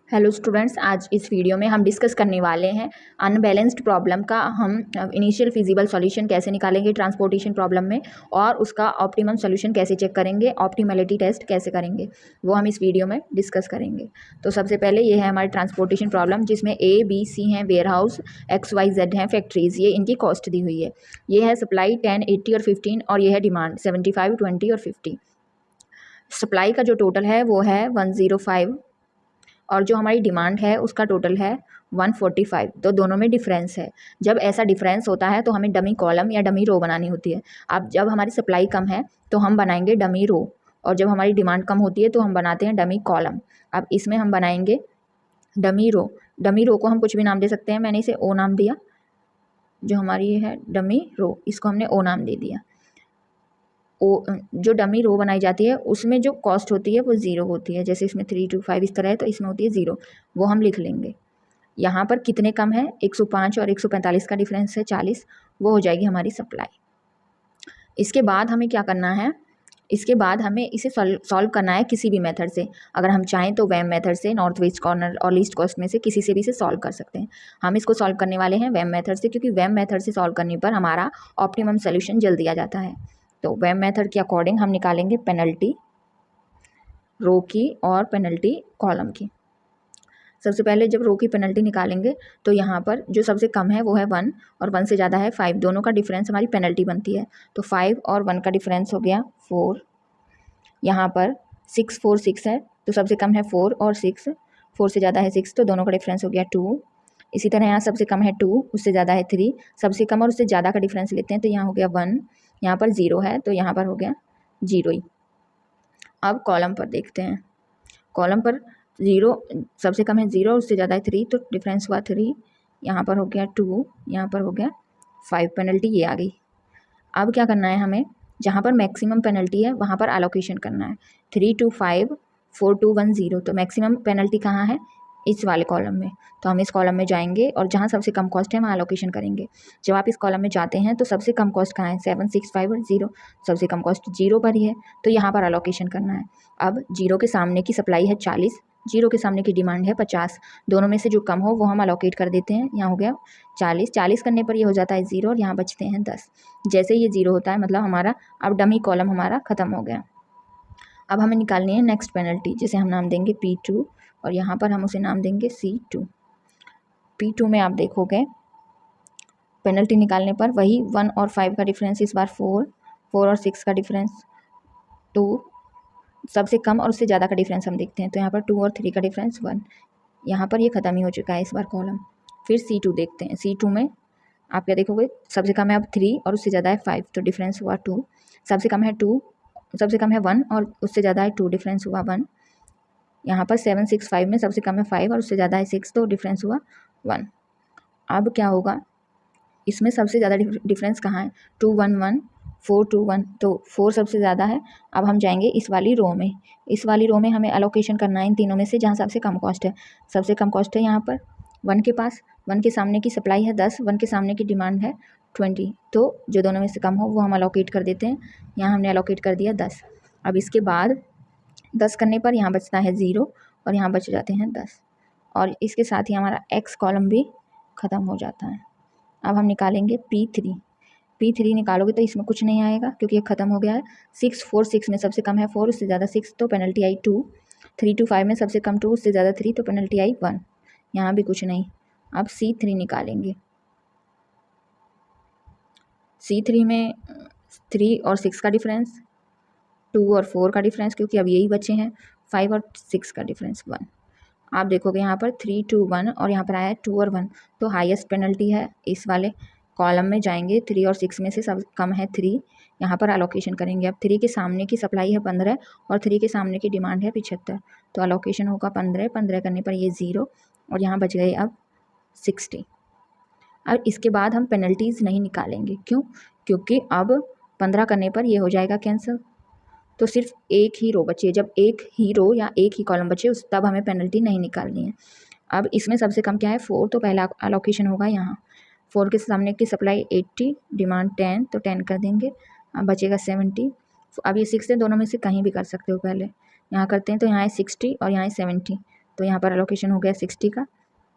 Hello students, आज इस video में हम डिस्कस करने वाले हैं अनबैलेंस्ड प्रॉब्लम का हम इनिशियल फिजिबल सॉल्यूशन कैसे निकालेंगे ट्रांसपोर्टेशन प्रॉब्लम में, और उसका ऑप्टिमम सॉल्यूशन कैसे चेक करेंगे, ऑप्टिमलिटी टेस्ट कैसे करेंगे, वो हम इस वीडियो में डिस्कस करेंगे। तो सबसे पहले ये है हमारी ट्रांसपोर्टेशन प्रॉब्लम, जिसमें ए बी सी हैं warehouse, X Y Z हैं फैक्ट्रीज, ये इनकी कॉस्ट दी हुई है। ये है सप्लाई 10, 80 और 15, और ये है डिमांड 75, 20 और 50। सप्लाई का जो टोटल है वो है 105, और जो हमारी डिमांड है उसका टोटल है 145। तो दोनों में डिफरेंस है। जब ऐसा डिफरेंस होता है तो हमें डमी कॉलम या डमी रो बनानी होती है। अब जब हमारी सप्लाई कम है तो हम बनाएंगे डमी रो, और जब हमारी डिमांड कम होती है तो हम बनाते हैं डमी कॉलम। अब इसमें हम बनाएंगे डमी रो। डमी रो को हम कुछ भी नाम दे सकते हैं, मैंने इसे ओ नाम दिया। जो हमारी है डमी रो, इसको हमने ओ नाम दे दिया। जो डमी रो बनाई जाती है उसमें जो कॉस्ट होती है वो ज़ीरो होती है। जैसे इसमें 3 to 5 इस तरह है, तो इसमें होती है ज़ीरो, वो हम लिख लेंगे। यहाँ पर कितने कम है, 105 और 145 का डिफरेंस है 40, वो हो जाएगी हमारी सप्लाई। इसके बाद हमें क्या करना है, इसके बाद हमें इसे सॉल्व करना है किसी भी मेथड से। अगर हम चाहें तो वैम मेथड से, नॉर्थ वेस्ट कॉर्नर और लीस्ट कॉस्ट में से किसी से भी इसे सॉल्व कर सकते हैं। हम इसको सॉल्व करने वाले हैं वैम मेथड से, क्योंकि वैम मेथड से सॉल्व करने पर हमारा ऑप्टिमम सोल्यूशन जल्दी आ जाता है। तो वैम मेथड के अकॉर्डिंग हम निकालेंगे पेनल्टी रो की और पेनल्टी कॉलम की। सबसे पहले जब रो की पेनल्टी निकालेंगे तो यहाँ पर जो सबसे कम है वो है 1, और 1 से ज़्यादा है 5। दोनों का डिफरेंस हमारी पेनल्टी बनती है। तो 5 और 1 का डिफरेंस हो गया 4। यहाँ पर 6, 4, 6 है, तो सबसे कम है 4 और 6। 4 से ज़्यादा है 6, तो दोनों का डिफरेंस हो गया 2। इसी तरह यहाँ सबसे कम है 2, उससे ज़्यादा है 3। सबसे कम और उससे ज़्यादा का डिफरेंस लेते हैं, तो यहाँ हो गया 1। यहाँ पर 0 है, तो यहाँ पर हो गया 0 ही। अब कॉलम पर देखते हैं। कॉलम पर 0 सबसे कम है 0, उससे ज़्यादा है 3, तो डिफरेंस हुआ 3। यहाँ पर हो गया 2, यहाँ पर हो गया 5। पेनल्टी ये आ गई। अब क्या करना है हमें, जहाँ पर मैक्सिमम पेनल्टी है वहाँ पर एलोकेशन करना है। 3 to 5, 4 to 1, 0। तो मैक्सिमम पेनल्टी कहाँ है, इस वाले कॉलम में। तो हम इस कॉलम में जाएंगे और जहाँ सबसे कम कॉस्ट है वहाँ एलोकेशन करेंगे। जब आप इस कॉलम में जाते हैं तो सबसे कम कॉस्ट कहाँ है, 7, 6, 5 और 0। सबसे कम कॉस्ट 0 पर ही है, तो यहाँ पर एलोकेशन करना है। अब 0 के सामने की सप्लाई है 40, 0 के सामने की डिमांड है 50। दोनों में से जो कम हो वो हम अलोकेट कर देते हैं। यहाँ हो गया 40, 40 करने पर ये हो जाता है 0, और यहाँ बचते हैं 10। जैसे ये 0 होता है मतलब हमारा अब डमी कॉलम हमारा ख़त्म हो गया। अब हमें निकालनी है नेक्स्ट पेनल्टी, जिसे हम नाम देंगे P2, और यहाँ पर हम उसे नाम देंगे C2। P2 में आप देखोगे पेनल्टी निकालने पर वही 1 और 5 का डिफरेंस, इस बार 4, 4 और 6 का डिफरेंस 2। सबसे कम और उससे ज़्यादा का डिफरेंस हम देखते हैं, तो यहाँ पर 2 और 3 का डिफरेंस 1। यहाँ पर ये ख़त्म ही हो चुका है इस बार कॉलम। फिर C2 देखते हैं। C2 में आप क्या देखोगे, सबसे कम है अब 3 और उससे ज़्यादा है 5, तो डिफरेंस हुआ 2। सबसे कम है 2, सबसे कम है 1 और उससे ज़्यादा है 2, डिफरेंस हुआ 1। यहाँ पर 7, 6, 5 में सबसे कम है 5 और उससे ज़्यादा है 6, तो डिफरेंस हुआ 1। अब क्या होगा, इसमें सबसे ज़्यादा डिफरेंस कहाँ है, 2, 1, 1, 4, 2, 1, तो 4 सबसे ज़्यादा है। अब हम जाएंगे इस वाली रो में। इस वाली रो में हमें एलोकेशन करना है इन तीनों में से जहाँ सबसे कम कॉस्ट है। सबसे कम कॉस्ट है यहाँ पर 1 के पास। 1 के सामने की सप्लाई है 10, 1 के सामने की डिमांड है 20, तो जो दोनों में से कम हो वो हम एलोकेट कर देते हैं। यहाँ हमने एलोकेट कर दिया 10। अब इसके बाद 10 करने पर यहाँ बचता है 0, और यहाँ बच जाते हैं 10, और इसके साथ ही हमारा एक्स कॉलम भी ख़त्म हो जाता है। अब हम निकालेंगे P3। P3 निकालोगे तो इसमें कुछ नहीं आएगा क्योंकि ये ख़त्म हो गया है। 6, 4, 6 में सबसे कम है 4, उससे ज़्यादा 6, तो पेनल्टी आई 2। 3 to 5 में सबसे कम 2, उससे ज़्यादा 3, तो पेनल्टी आई 1। यहाँ भी कुछ नहीं। अब C3 निकालेंगे। C3 में 3 और 6 का डिफरेंस, 2 और 4 का डिफरेंस, क्योंकि अब यही बचे हैं। 5 और 6 का डिफरेंस 1। आप देखोगे यहाँ पर 3, 2, 1, और यहाँ पर आया है 2 और 1, तो हाईएस्ट पेनल्टी है इस वाले कॉलम में जाएंगे। 3 और 6 में से सब कम है 3, यहाँ पर अलोकेशन करेंगे। अब 3 के सामने की सप्लाई है 15 और 3 के सामने की डिमांड है 75, तो अलोकेशन होगा 15, 15 करने पर ये 0, और यहाँ बच गए अब 60। अब इसके बाद हम पेनल्टीज़ नहीं निकालेंगे, क्यों, क्योंकि अब 15 करने पर ये हो जाएगा कैंसिल, तो सिर्फ एक ही रो बची है। जब एक ही रो या एक ही कॉलम बचे उस तब हमें पेनल्टी नहीं निकालनी है। अब इसमें सबसे कम क्या है 4, तो पहला अलोकेशन होगा यहाँ। 4 के सामने की सप्लाई 80, डिमांड 10, तो 10 कर देंगे। अब बचेगा 70। अब ये 6 है, दोनों में से कहीं भी कर सकते हो। पहले यहाँ करते हैं, तो यहाँ है 60 और यहाँ है 70, तो यहाँ पर एलोकेशन हो गया 60 का,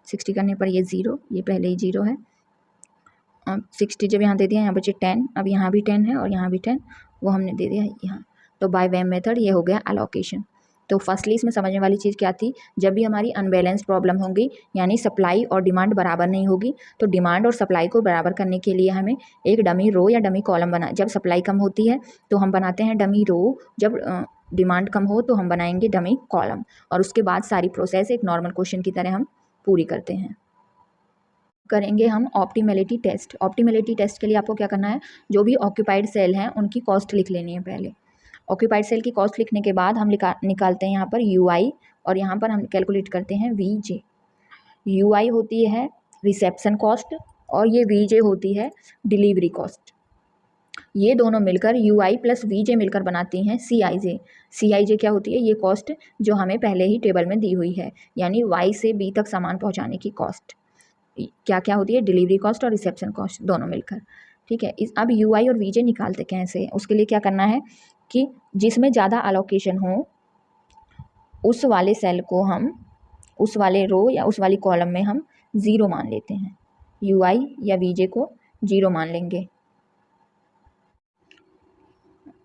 60 करने पर ये 0, ये पहले ही 0 है। अब 60 जब यहाँ दे दिया, यहाँ बचे 10, अब यहाँ भी 10 है और यहाँ भी 10, वो हमने दे दिया यहाँ। तो बाय वेम मेथड ये हो गया एलोकेशन। तो फर्स्टली इसमें समझने वाली चीज़ क्या थी, जब भी हमारी अनबैलेंस प्रॉब्लम होगी, यानी सप्लाई और डिमांड बराबर नहीं होगी, तो डिमांड और सप्लाई को बराबर करने के लिए हमें एक डमी रो या डमी कॉलम बना, जब सप्लाई कम होती है तो हम बनाते हैं डमी रो, जब डिमांड कम हो तो हम बनाएंगे डमी कॉलम, और उसके बाद सारी प्रोसेस एक नॉर्मल क्वेश्चन की तरह हम पूरी करते हैं। करेंगे हम ऑप्टिमैलिटी टेस्ट। ऑप्टिमैलिटी टेस्ट के लिए आपको क्या करना है, जो भी ऑक्यूपाइड सेल हैं उनकी कॉस्ट लिख लेनी है पहले। ऑक्यूपाइड सेल की कॉस्ट लिखने के बाद हम निकालते हैं यहाँ पर UI, और यहाँ पर हम कैलकुलेट करते हैं VJ। UI होती है रिसेप्शन कॉस्ट और ये VJ होती है डिलीवरी कॉस्ट। ये दोनों मिलकर UI प्लस VJ मिलकर बनाती हैं CIJ। CIJ क्या होती है, ये कॉस्ट जो हमें पहले ही टेबल में दी हुई है, यानी Y से B तक सामान पहुँचाने की कॉस्ट क्या क्या होती है, डिलीवरी कॉस्ट और रिसेप्शन कॉस्ट दोनों मिलकर। ठीक है, इस अब UI और VJ निकालते कैसे, उसके लिए क्या करना है कि जिसमें ज़्यादा अलोकेशन हो उस वाले सेल को हम, उस वाले रो या उस वाली कॉलम में हम 0 मान लेते हैं, UI या VJ को 0 मान लेंगे।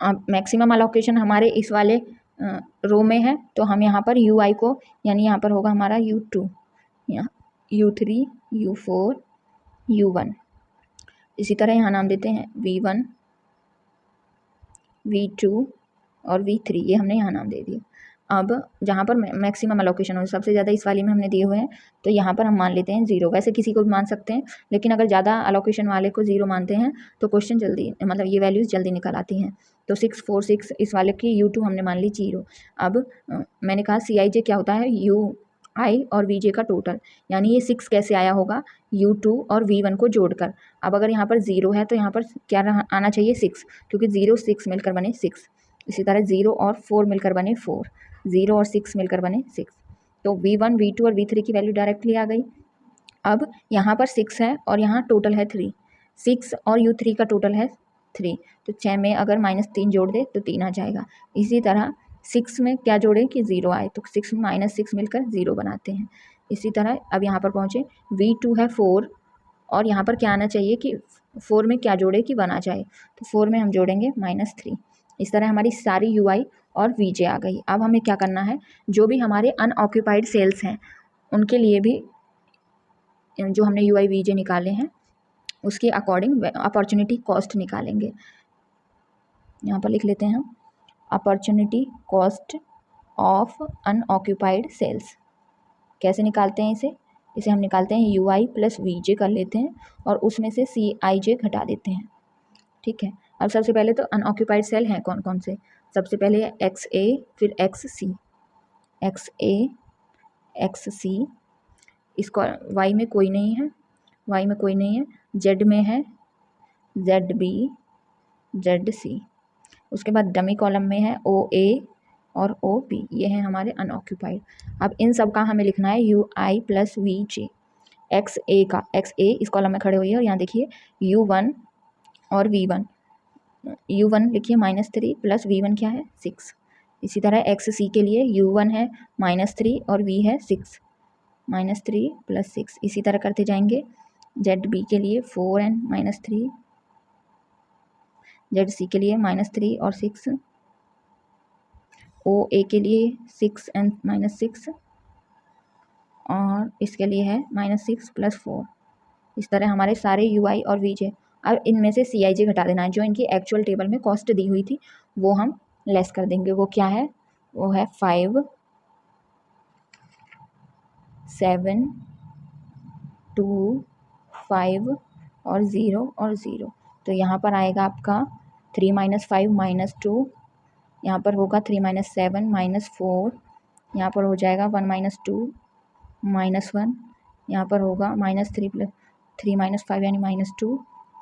अब मैक्सिमम अलोकेशन हमारे इस वाले रो में है, तो हम यहाँ पर UI को, यानी यहाँ पर होगा हमारा U2, यहाँ U3, U4, U1, इसी तरह यहाँ नाम देते हैं V1, V2 और V3, ये हमने यहाँ नाम दे दिया। अब जहाँ पर मैक्सिमम अलोकेशन हो, सबसे ज़्यादा इस वाली में हमने दिए हुए हैं, तो यहाँ पर हम मान लेते हैं 0। वैसे किसी को भी मान सकते हैं, लेकिन अगर ज़्यादा अलोकेशन वाले को 0 मानते हैं तो क्वेश्चन जल्दी, मतलब ये वैल्यूज़ जल्दी निकल आती हैं। तो 6, 4, 6 इस वाले की U2 हमने मान ली 0। अब मैंने कहा CIJ क्या होता है, UI और VJ का टोटल, यानी ये 6 कैसे आया होगा, U2 और V1 को जोड़कर। अब अगर यहाँ पर 0 है तो यहाँ पर क्या आना चाहिए 6, क्योंकि 0 6 मिलकर बने 6। इसी तरह 0 और 4 मिलकर बने 4, 0 और 6 मिलकर बने 6। तो V1, V2 और V3 की वैल्यू डायरेक्टली आ गई। अब यहाँ पर 6 है और यहाँ टोटल है 3, 6 और U3 का टोटल है 3, तो 6 में अगर -3 जोड़ दे तो 3 आ जाएगा। इसी तरह 6 में क्या जोड़ें कि 0 आए, तो 6 -6 मिलकर 0 बनाते हैं। इसी तरह अब यहाँ पर पहुँचे, V2 है 4 और यहाँ पर क्या आना चाहिए कि 4 में क्या जोड़े कि 1 आ जाए, तो 4 में हम जोड़ेंगे -3। इस तरह हमारी सारी UI और VJ आ गई। अब हमें क्या करना है, जो भी हमारे अनऑक्यूपाइड सेल्स हैं उनके लिए भी जो हमने UI VJ निकाले हैं उसके अकॉर्डिंग अपॉर्चुनिटी कॉस्ट निकालेंगे। यहाँ पर लिख लेते हैं हम, opportunity cost of unoccupied sales. कैसे निकालते हैं इसे हम निकालते हैं UI प्लस VJ कर लेते हैं और उसमें से CIJ घटा देते हैं। ठीक है, अब सबसे पहले तो अनऑक्यूपाइड सेल हैं कौन कौन से, सबसे पहले है XA, फिर XC, XA, XC, इसको Y में कोई नहीं है, Y में कोई नहीं है, Z में है ZB, ZC, उसके बाद डमी कॉलम में है OA और OB, ये हैं हमारे अनऑक्यूपाइड। अब इन सब का हमें लिखना है UI प्लस VJ। XA का, XA इस कॉलम में खड़े हुई है और यहाँ देखिए U1 और V1, U1 लिखिए -3 प्लस V1 क्या है 6। इसी तरह XC के लिए U1 है -3 और V है 6, -3 प्लस 6, इसी तरह करते जाएंगे। ZB के लिए 4n -3, ZC के लिए -3 और 6, OA के लिए 6n -6 और इसके लिए है -6 प्लस 4। इस तरह हमारे सारे UI और VJ। अब इनमें से CIJ घटा देना है, जो इनकी एक्चुअल टेबल में कॉस्ट दी हुई थी वो हम लेस कर देंगे। वो क्या है, वो है 5, 7, 2, 5 और 0 और 0। तो यहाँ पर आएगा आपका 3 - 5 - 2, यहाँ पर होगा 3 - 7 - 4, यहाँ पर हो जाएगा 1 - 2 -1, यहाँ पर होगा -3 प्लस 3 - 5 यानी -2,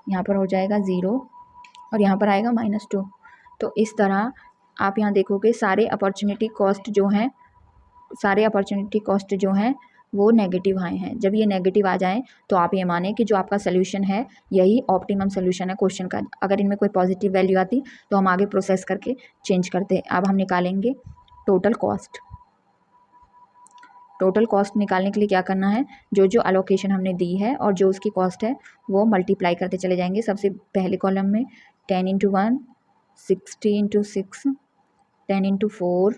यहाँ पर हो जाएगा 0 और यहाँ पर आएगा -2। तो इस तरह आप यहाँ देखोगे सारे अपॉर्चुनिटी कॉस्ट जो हैं वो नेगेटिव आए हैं। जब ये नेगेटिव आ जाएं तो आप ये माने कि जो आपका सोल्यूशन है यही ऑप्टिमम सोल्यूशन है क्वेश्चन का। अगर इनमें कोई पॉजिटिव वैल्यू आती तो हम आगे प्रोसेस करके चेंज करते। अब हम निकालेंगे टोटल कॉस्ट। टोटल कॉस्ट निकालने के लिए क्या करना है, जो जो अलोकेशन हमने दी है और जो उसकी कॉस्ट है वो मल्टीप्लाई करते चले जाएंगे। सबसे पहले कॉलम में 10 into 1, 60 into 6, 10 into 4,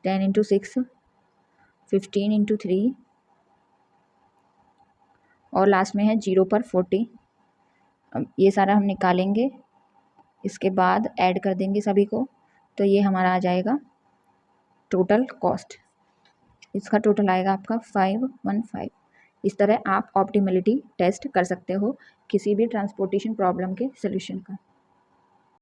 10 into 6, 15 into 3 और लास्ट में है 0 पर 40। अब ये सारा हम निकालेंगे, इसके बाद ऐड कर देंगे सभी को, तो ये हमारा आ जाएगा टोटल कॉस्ट। इसका टोटल आएगा आपका 515। इस तरह आप ऑप्टिमलिटी टेस्ट कर सकते हो किसी भी ट्रांसपोर्टेशन प्रॉब्लम के सोल्यूशन का।